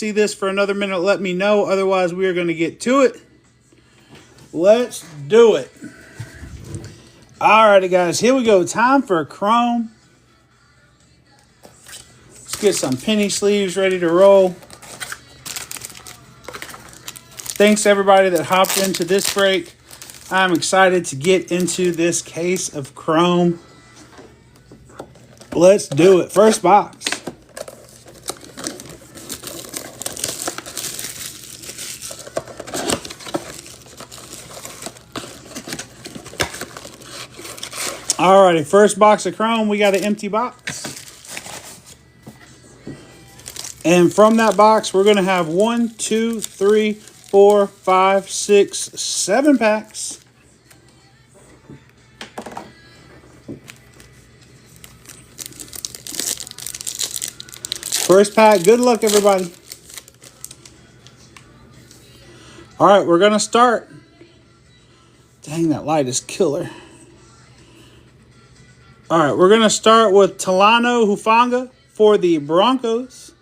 see this for another minute, let me know. Otherwise, we are going to get to it. Let's do it. Alrighty, guys. Here we go. Time for Chrome. Let's get some penny sleeves ready to roll. Thanks to everybody that hopped into this break. I'm excited to get into this case of Chrome. Let's do it. First box. Alrighty, first box of Chrome, we got an empty box. And from that box, we're going to have 1, 2, 3, 4, 5, 6, 7 packs. First pack, good luck, everybody. Alright, we're going to start. Dang, that light is killer. Alright, we're going to start with Talanoa Hufanga for the Broncos.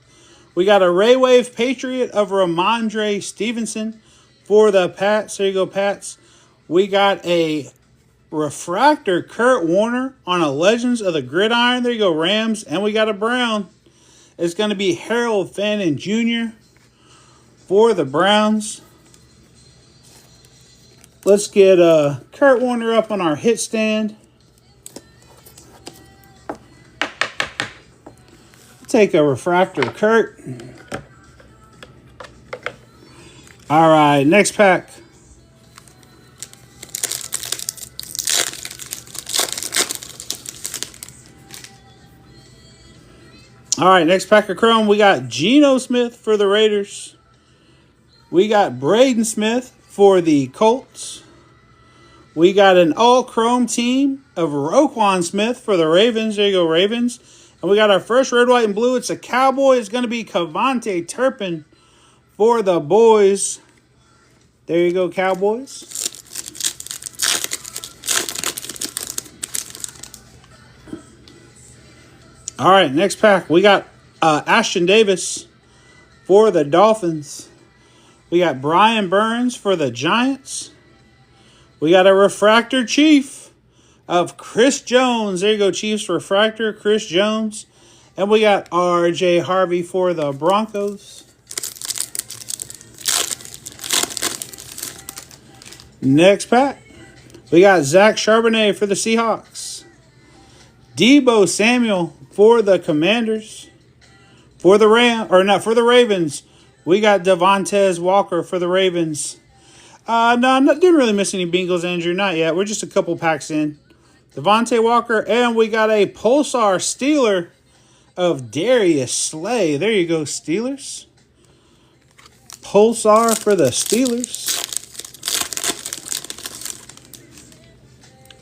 We got a Ray Wave Patriot of Ramondre Stevenson for the Pats. There you go, Pats. We got a refractor Kurt Warner on a Legends of the Gridiron. There you go, Rams. And we got a Brown. It's going to be Harold Fannin Jr. for the Browns. Let's get Kurt Warner up on our hit stand. Take a refractor Kurt. All right, next pack. All right, next pack of Chrome. We got Geno Smith for the Raiders. We got Braden Smith for the Colts. We got an all-Chrome team of Roquan Smith for the Ravens. There you go, Ravens. And we got our first red, white, and blue. It's a Cowboy. It's going to be Cavante Turpin for the boys. There you go, Cowboys. All right, next pack. We got Ashton Davis for the Dolphins. We got Brian Burns for the Giants. We got a refractor Chief of Chris Jones. There you go, Chiefs refractor, Chris Jones. And we got R.J. Harvey for the Broncos. Next pack. We got Zach Charbonnet for the Seahawks. Deebo Samuel for the Commanders. For the Ravens. We got Devontae Walker for the Ravens. Didn't really miss any Bengals, Andrew. Not yet. We're just a couple packs in. Devontae Walker, and we got a Pulsar Steeler of Darius Slay. There you go, Steelers. Pulsar for the Steelers.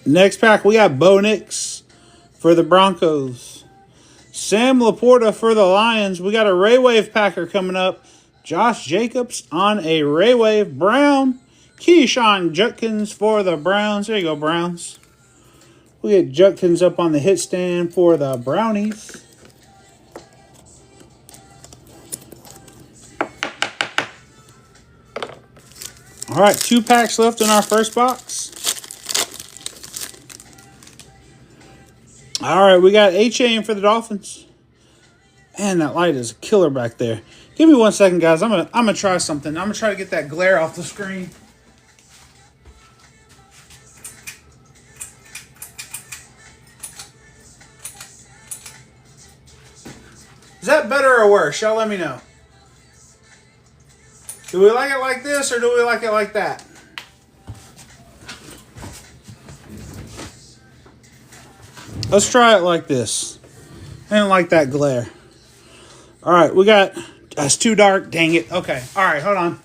Next pack, we got Bo Nix for the Broncos. Sam Laporta for the Lions. We got a Ray Wave Packer coming up. Josh Jacobs on a Ray Wave. Brown. Keyshawn Judkins for the Browns. There you go, Browns. We get Judkins up on the hit stand for the Brownies. All right, 2 packs left in our first box. All right, we got A-Chain for the Dolphins. Man, that light is a killer back there. Give me 1 second, guys. I'm gonna try something. I'm gonna try to get that glare off the screen. Is that better or worse? Y'all let me know. Do we like it like this or do we like it like that? Let's try it like this. I didn't like that glare. All right, we got... It's too dark. Dang it. Okay. All right, hold on.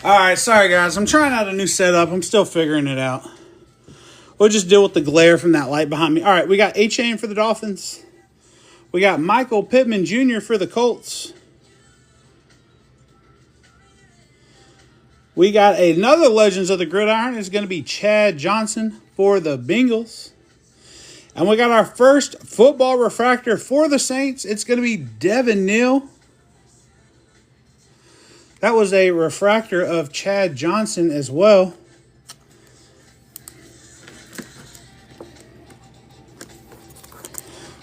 All right, sorry, guys. I'm trying out a new setup. I'm still figuring it out. We'll just deal with the glare from that light behind me. All right, we got A-Chain for the Dolphins. We got Michael Pittman Jr. for the Colts. We got another Legends of the Gridiron. It's going to be Chad Johnson for the Bengals. And we got our first football refractor for the Saints. It's going to be Devin Neal. That was a refractor of Chad Johnson as well.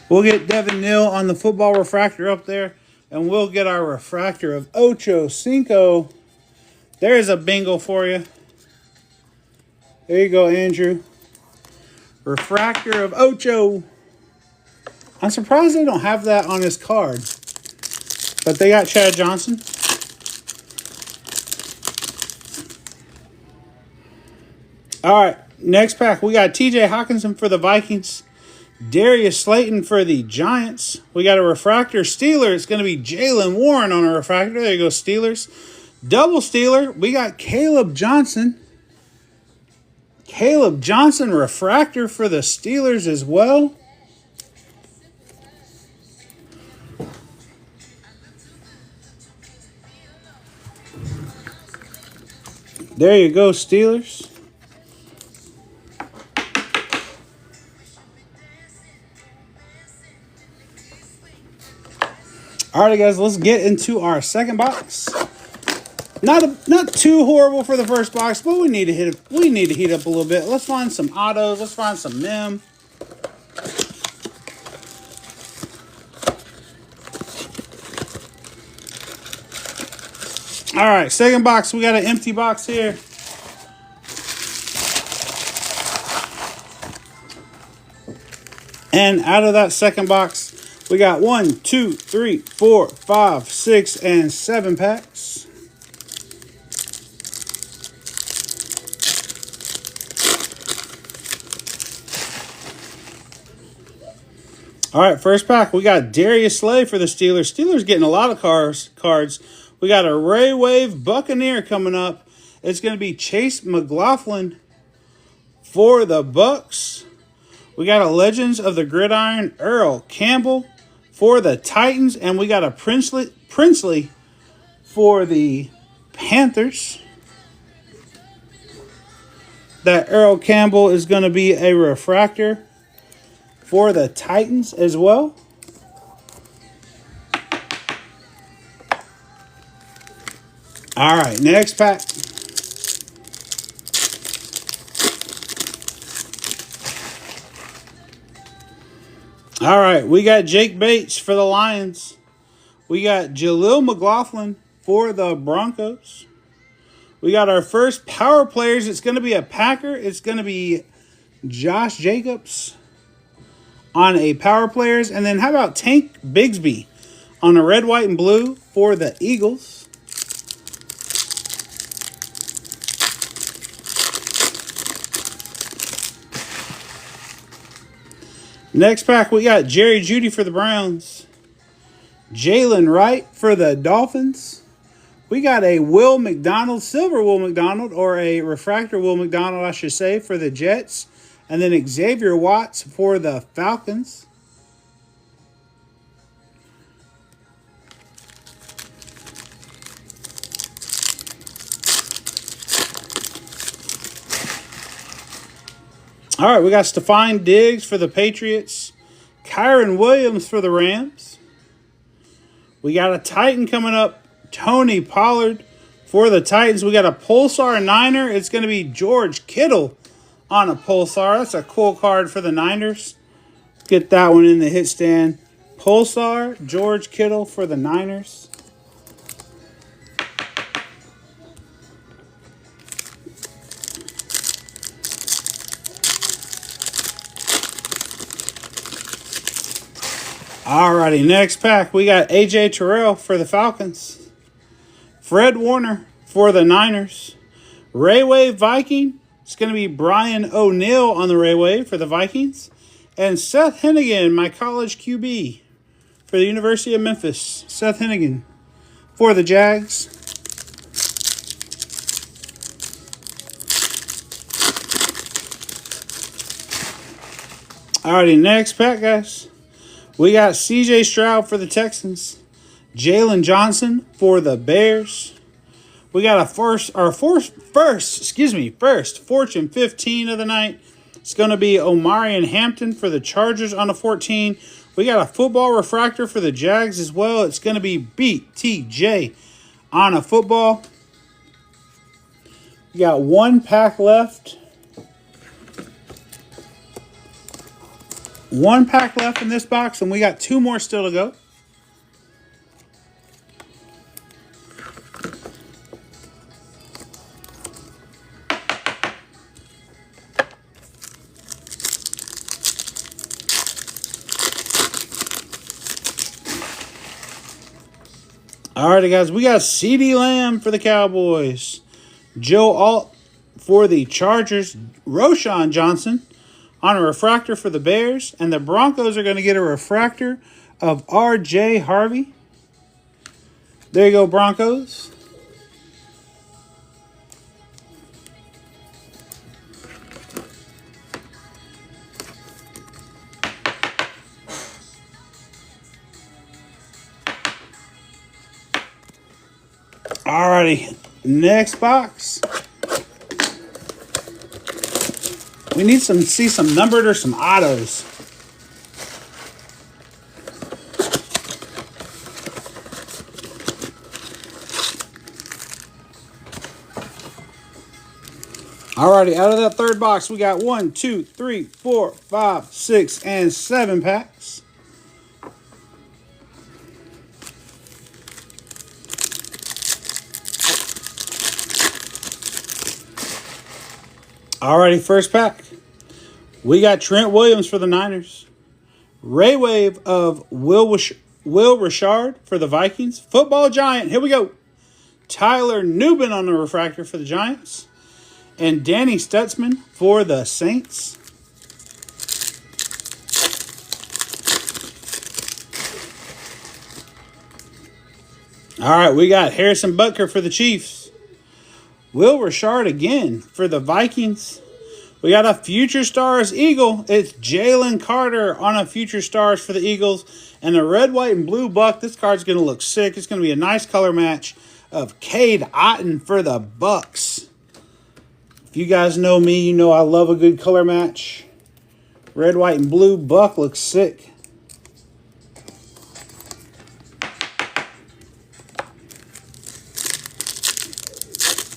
We'll get Devin Neal on the football refractor up there. And we'll get our refractor of Ocho Cinco. There's a bingo for you. There you go, Andrew. Refractor of Ocho. I'm surprised they don't have that on his card. But they got Chad Johnson. All right, next pack. We got TJ Hawkinson for the Vikings. Darius Slayton for the Giants. We got a refractor Steeler. It's going to be Jaylen Warren on a refractor. There you go, Steelers. Double Steeler. We got Caleb Johnson. Caleb Johnson refractor for the Steelers as well. There you go, Steelers. All right, guys, let's get into our second box. Not too horrible for the first box, but we need to heat up a little bit. Let's find some autos. Let's find some mem. All right, second box. We got an empty box here. And out of that second box, we got 1, 2, 3, 4, 5, 6, and 7 packs. All right, first pack, we got Darius Slay for the Steelers. Steelers getting a lot of cards. We got a Ray Wave Buccaneer coming up. It's going to be Chase McLaughlin for the Bucks. We got a Legends of the Gridiron Earl Campbell for the Titans. And we got a Princely for the Panthers. That Earl Campbell is going to be a refractor for the Titans as well. All right, next pack. All right, we got Jake Bates for the Lions. We got Jaleel McLaughlin for the Broncos. We got our first power players. It's going to be a Packer. It's going to be Josh Jacobs on a power players. And then how about Tank Bigsby on a red, white, and blue for the Eagles. Next pack, we got Jerry Jeudy for the Browns. Jalen Wright for the Dolphins. We got a Will McDonald, silver Will McDonald, or a refractor Will McDonald, I should say, for the Jets. And then Xavier Watts for the Falcons. All right, we got Stephon Diggs for the Patriots. Kyron Williams for the Rams. We got a Titan coming up, Tony Pollard for the Titans. We got a Pulsar Niner. It's going to be George Kittle on a Pulsar. That's a cool card for the Niners. Get that one in the hit stand. Pulsar, George Kittle for the Niners. Alrighty, next pack, we got A.J. Terrell for the Falcons. Fred Warner for the Niners. Ray Wave Viking. It's going to be Brian O'Neill on the Ray Wave for the Vikings. And Seth Hennigan, my college QB for the University of Memphis. Seth Hennigan for the Jags. Alrighty, next pack, guys. We got C.J. Stroud for the Texans. Jalen Johnson for the Bears. We got first Fortune 15 of the night. It's going to be Omarion Hampton for the Chargers on a 14. We got a football refractor for the Jags as well. It's going to be BTJ on a football. We got one pack left. One pack left in this box, and we got two more still to go. Alrighty, guys, we got CeeDee Lamb for the Cowboys, Joe Alt for the Chargers, Roschon Johnson on a refractor for the Bears, and the Broncos are going to get a refractor of R.J. Harvey. There you go, Broncos. Alrighty, next box. We need see some numbered or some autos. Alrighty, out of that third box, we got 1, 2, 3, 4, 5, 6, and 7 packs. Alrighty, first pack. We got Trent Williams for the Niners. Ray Wave of Will Richard for the Vikings. Football Giant, here we go. Tyler Nubin on the refractor for the Giants. And Danny Stutzman for the Saints. Alright, we got Harrison Butker for the Chiefs. Will Richard again for the Vikings. We got a Future Stars Eagle. It's Jalen Carter on a Future Stars for the Eagles. And a red, white, and blue buck. This card's going to look sick. It's going to be a nice color match of Cade Otton for the Bucks. If you guys know me, you know I love a good color match. Red, white, and blue buck looks sick.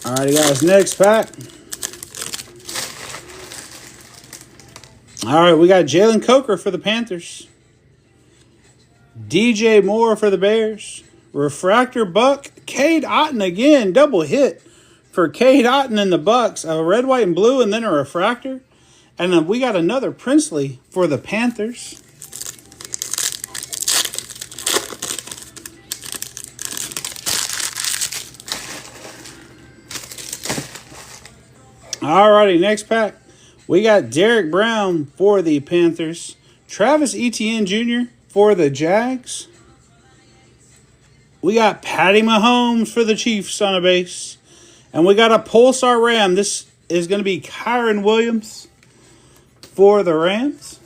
Alrighty, guys, next pack. Alright, we got Jalen Coker for the Panthers. DJ Moore for the Bears. Refractor Buck. Cade Otton again. Double hit for Cade Otton and the Bucks. A red, white, and blue, and then a refractor. And then we got another Princely for the Panthers. Alrighty, next pack. We got Derek Brown for the Panthers. Travis Etienne Jr. for the Jags. We got Patty Mahomes for the Chiefs on a base. And we got a Pulsar Ram. This is going to be Kyron Williams for the Rams.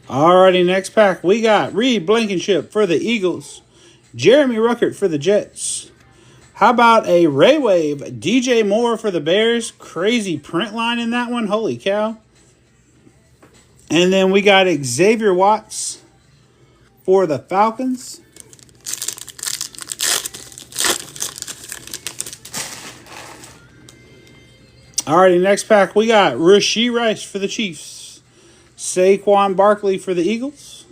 Alrighty, next pack. We got Reed Blankenship for the Eagles. Jeremy Ruckert for the Jets. How about a Ray Wave? DJ Moore for the Bears. Crazy print line in that one. Holy cow. And then we got Xavier Watts for the Falcons. Alrighty, next pack. We got Rashee Rice for the Chiefs. Saquon Barkley for the Eagles.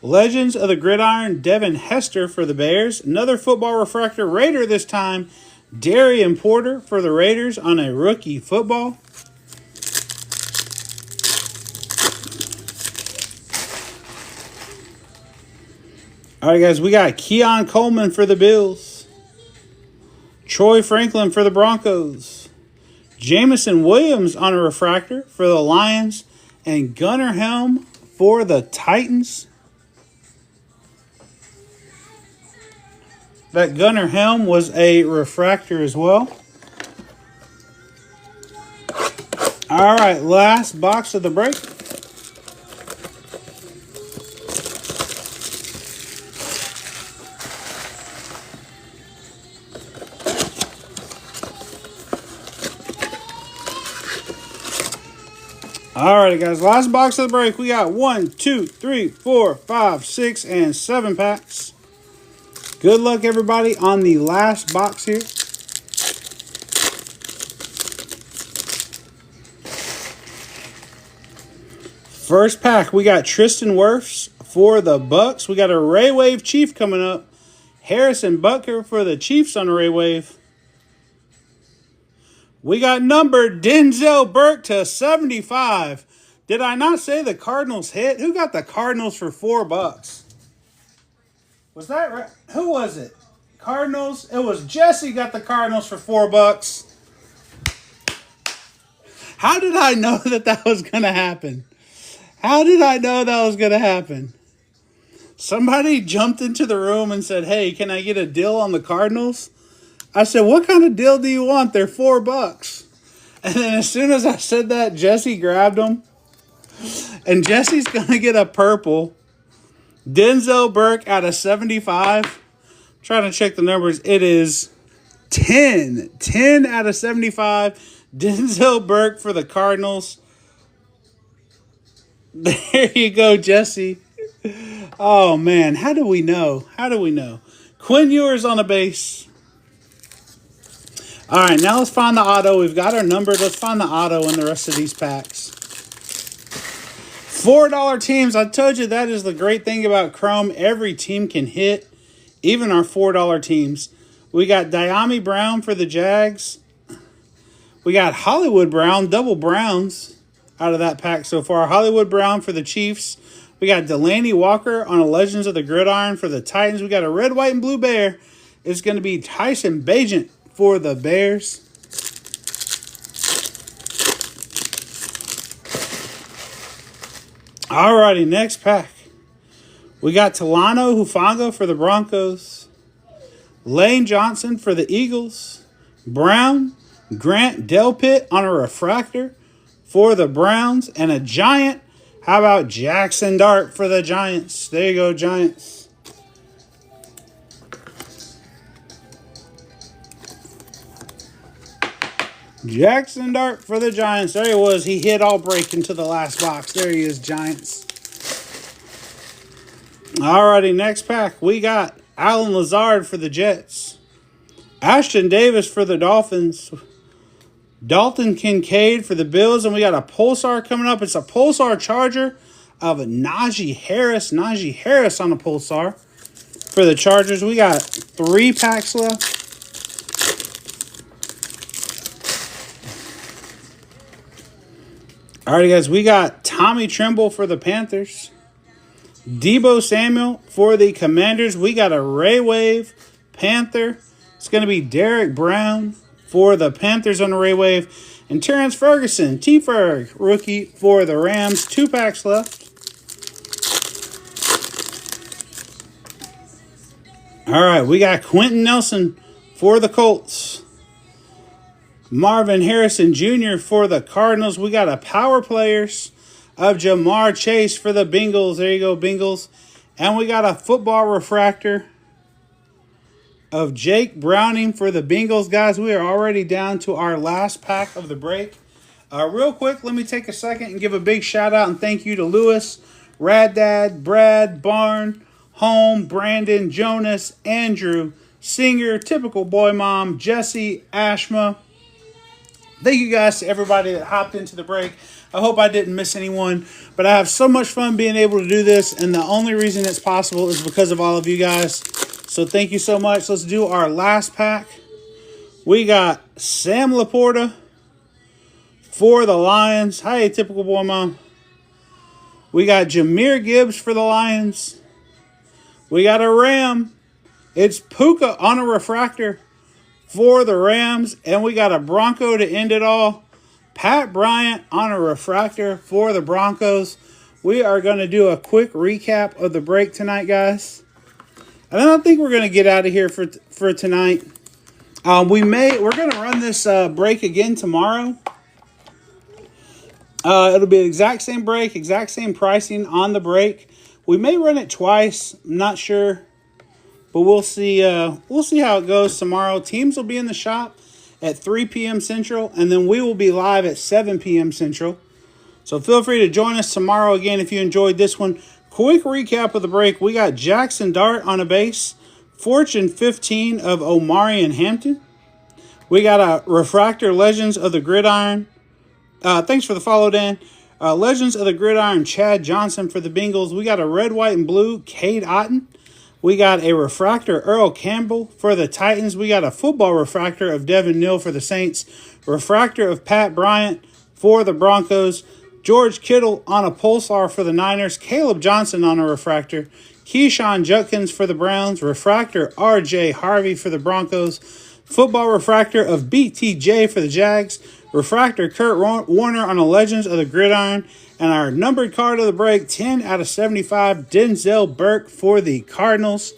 Legends of the Gridiron, Devin Hester for the Bears. Another football refractor Raider this time. Darian Porter for the Raiders on a rookie football. All right, guys, we got Keon Coleman for the Bills. Troy Franklin for the Broncos. Jameson Williams on a refractor for the Lions. And Gunnar Helm for the Titans. That Gunnar Helm was a refractor as well. All right, last box of the break. Alrighty, guys. Last box of the break. We got 1, 2, 3, 4, 5, 6, and 7 packs. Good luck, everybody, on the last box here. First pack, we got Tristan Wirfs for the Bucks. We got a Ray Wave Chief coming up. Harrison Butker for the Chiefs on a Ray Wave. We got numbered Denzel Burke to 75. Did I not say the Cardinals hit? Who got the Cardinals for $4? Was that right? Who was it? Cardinals? It was Jesse got the Cardinals for $4. How did I know that was going to happen? How did I know that was going to happen? Somebody jumped into the room and said, hey, can I get a deal on the Cardinals? I said, what kind of deal do you want? They're $4. And then as soon as I said that, Jesse grabbed them. And Jesse's going to get a purple. Denzel Burke out of 75. Trying to check the numbers. It is 10. 10 out of 75. Denzel Burke for the Cardinals. There you go, Jesse. Oh, man. How do we know? How do we know? Quinn Ewers on the base. All right, now let's find the auto. We've got our numbered. Let's find the auto in the rest of these packs. $4 teams. I told you that is the great thing about Chrome. Every team can hit, even our $4 teams. We got Dyami Brown for the Jags. We got Hollywood Brown, double Browns out of that pack so far. Hollywood Brown for the Chiefs. We got Delaney Walker on a Legends of the Gridiron for the Titans. We got a red, white, and blue bear. It's going to be Tyson Bagent for the Bears. Alrighty, next pack. We got Talano Hufanga for the Broncos. Lane Johnson for the Eagles. Brown, Grant Delpit on a refractor for the Browns. And a Giant. How about Jackson Dart for the Giants? There you go, Giants. Jackson Dart for the Giants. There he was. He hit all break into the last box. There he is, Giants. Alrighty, next pack. We got Alan Lazard for the Jets. Ashton Davis for the Dolphins. Dalton Kincaid for the Bills. And we got a Pulsar coming up. It's a Pulsar Charger of Najee Harris. Najee Harris on a Pulsar for the Chargers. We got 3 packs left. Alrighty, guys, we got Tommy Tremble for the Panthers. Deebo Samuel for the Commanders. We got a Ray Wave Panther. It's going to be Derek Brown for the Panthers on the Ray Wave. And Terrence Ferguson, T-Ferg, rookie for the Rams. 2 packs left. Alright, we got Quentin Nelson for the Colts. Marvin Harrison Jr. for the Cardinals. We got a Power Players of Jamar Chase for the Bengals. There you go, Bengals. And we got a Football Refractor of Jake Browning for the Bengals. Guys, we are already down to our last pack of the break. Real quick, let me take a second and give a big shout out and thank you to Lewis, Rad Dad, Brad, Barn, Home, Brandon, Jonas, Andrew, Singer, Typical Boy Mom, Jesse, Ashma. Thank you guys to everybody that hopped into the break. I hope I didn't miss anyone, but I have so much fun being able to do this, and the only reason it's possible is because of all of you guys. So thank you so much. Let's do our last pack. We got Sam Laporta for the Lions. Hi, Typical Boy Mom. We got Jahmyr Gibbs for the Lions. We got a Ram. It's Puka on a refractor for the Rams. And we got a Bronco to end it all. Pat Bryant on a refractor for the Broncos. We are going to do a quick recap of the break tonight, guys. And I don't think we're going to get out of here for tonight. We're going to run this break again tomorrow. It'll be the exact same break, exact same pricing on the break. We may run it twice. I'm not sure. But we'll see how it goes tomorrow. Teams will be in the shop at 3 p.m. Central, and then we will be live at 7 p.m. Central. So feel free to join us tomorrow again if you enjoyed this one. Quick recap of the break. We got Jackson Dart on a base. Fortune 15 of Omarion Hampton. We got a Refractor Legends of the Gridiron. Thanks for the follow, Dan. Legends of the Gridiron, Chad Johnson for the Bengals. We got a red, white, and blue, Cade Otton. We got a Refractor, Earl Campbell for the Titans. We got a football Refractor of Devin Neal for the Saints. Refractor of Pat Bryant for the Broncos. George Kittle on a Pulsar for the Niners. Caleb Johnson on a Refractor. Keyshawn Judkins for the Browns. Refractor R.J. Harvey for the Broncos. Football Refractor of BTJ for the Jags. Refractor Kurt Warner on the Legends of the Gridiron. And our numbered card of the break, 10 out of 75, Denzel Burke for the Cardinals.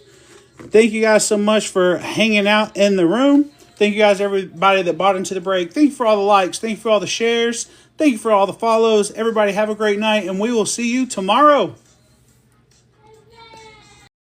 Thank you guys so much for hanging out in the room. Thank you guys, everybody that bought into the break. Thank you for all the likes. Thank you for all the shares. Thank you for all the follows. Everybody have a great night, and we will see you tomorrow.